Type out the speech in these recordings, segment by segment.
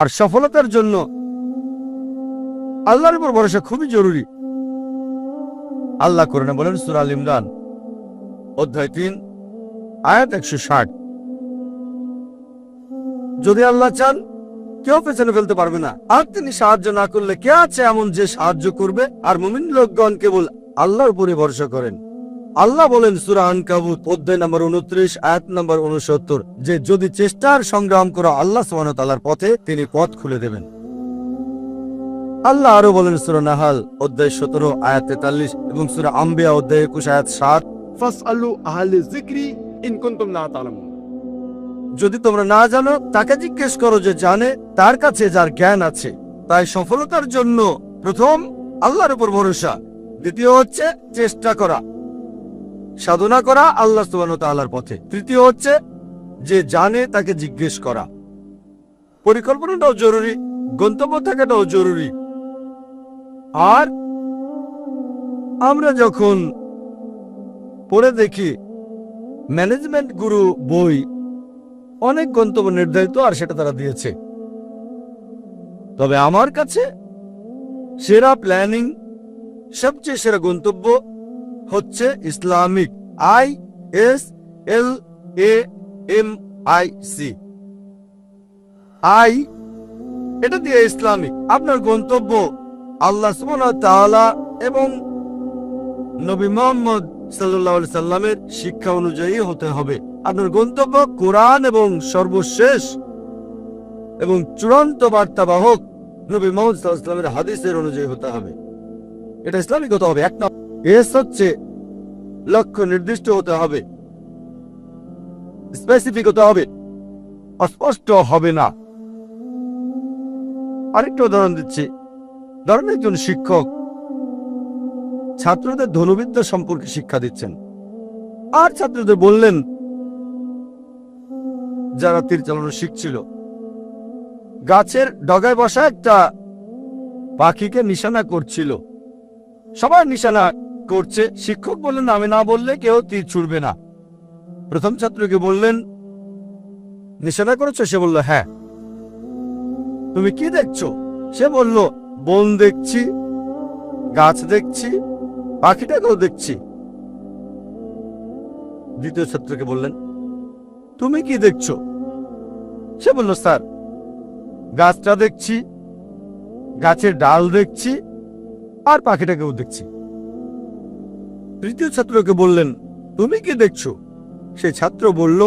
আর সফলতার জন্য আল্লাহর উপর ভরসা খুবই জরুরি। আল্লাহ কোরআনে বলেন সূরা আল ইমরান অধ্যায় 3 আয়াত 160, যদি আল্লাহ চান কেউ পেছনে ফেলতে পারবে না, আর তিনি সাহায্য না করলে কে আছে এমন যে সাহায্য করবে? আর মুমিন লোকগণ কেবল আল্লাহর উপরে ভরসা করেন। আল্লাহ বলেন সূরা আনকাবুত অধ্যায় নম্বর 29 আয়াত নম্বর 69 যে যদি চেষ্টার সংগ্রাম করো আল্লাহ সুবহানাহু ওয়া তাআলার পথে তিনি পথ খুলে দেবেন। আল্লাহ আরো বলেন সূরা নাহাল অধ্যায় 17 আয়াত 43 এবং সূরা আম্বিয়া অধ্যায় 21 আয়াত 7, ফাসআলু আহলে যিকরি ইন কুনতুম লা তা'লামুন। যদি তোমরা না জানো তাকে জিজ্ঞেস করো যে জানে, তার কাছে যার জ্ঞান আছে। তাই সফলতার জন্য প্রথম আল্লাহর উপর ভরসা, দ্বিতীয় হচ্ছে চেষ্টা করা, সাধনা করা আল্লাহ সুবহানাহু ওয়া তাআলার পথে, তৃতীয় হচ্ছে যে জানে তাকে জিজ্ঞেস করা। পরিকল্পনাটাও জরুরি, গন্তব্য থাকাটাও জরুরি। আর আমরা যখন পড়ে দেখি ম্যানেজমেন্ট গুরু বই, অনেক গন্তব্য নির্ধারিত আর সেটা তারা দিয়েছে। তবে আমার কাছে সেরা প্ল্যানিং, সবচেয়ে সেরা গন্তব্য হচ্ছে ইসলামিক ISLAMIC। এটা দিয়ে ইসলামিক। আপনার গন্তব্য আল্লাহ সুবহানাহু ওয়া তাআলা এবং নবী মুহাম্মদ সাল্লাল্লাহু আলাইহি সাল্লামের শিক্ষা অনুযায়ী হতে হবে। আপনার গন্তব্য কোরআন এবং সর্বশেষ এবং চূড়ান্ত বার্তাবাহক নবী মুহাম্মদ সাল্লাল্লাহু আলাইহি সাল্লামের হাদিসের অনুযায়ী হতে হবে। এটা ইসলামিক হতে হবে। এক নম্বর এস হচ্ছে লক্ষ্য নির্দিষ্ট হতে হবে, স্পেসিফিক হতে হবে, অস্পষ্ট হবে না। আরেকটা উদাহরণ দিচ্ছি। ধরেন একজন শিক্ষক ছাত্রদের ধনুবিদ্যা সম্পর্কে শিক্ষা দিচ্ছেন, আর ছাত্রদের বললেন, যারা তীর চালানো শিখছিল, গাছের ডগায় বসা একটা পাখিকে নিশানা করছিল। সবাই নিশানা করছে, শিক্ষক বললেন আমি না বললে কেউ তীর ছুড়বে না। প্রথম ছাত্রকে বললেন নিশানা করেছো? সে বলল হ্যাঁ। তুমি কি দেখছো? সে বলল বন দেখছি, গাছ দেখছি, পাখিটাকেও দেখছি। দ্বিতীয় ছাত্রকে বললেন তুমি কি দেখছো? সে বলল স্যার গাছটা দেখছি, গাছের ডাল দেখছি, আর পাখিটাকেও দেখছি। তৃতীয় ছাত্রকে বললেন তুমি কি দেখছো? সেই ছাত্র বলল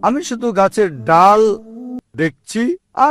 আমি শুধু গাছের ডাল দেখছি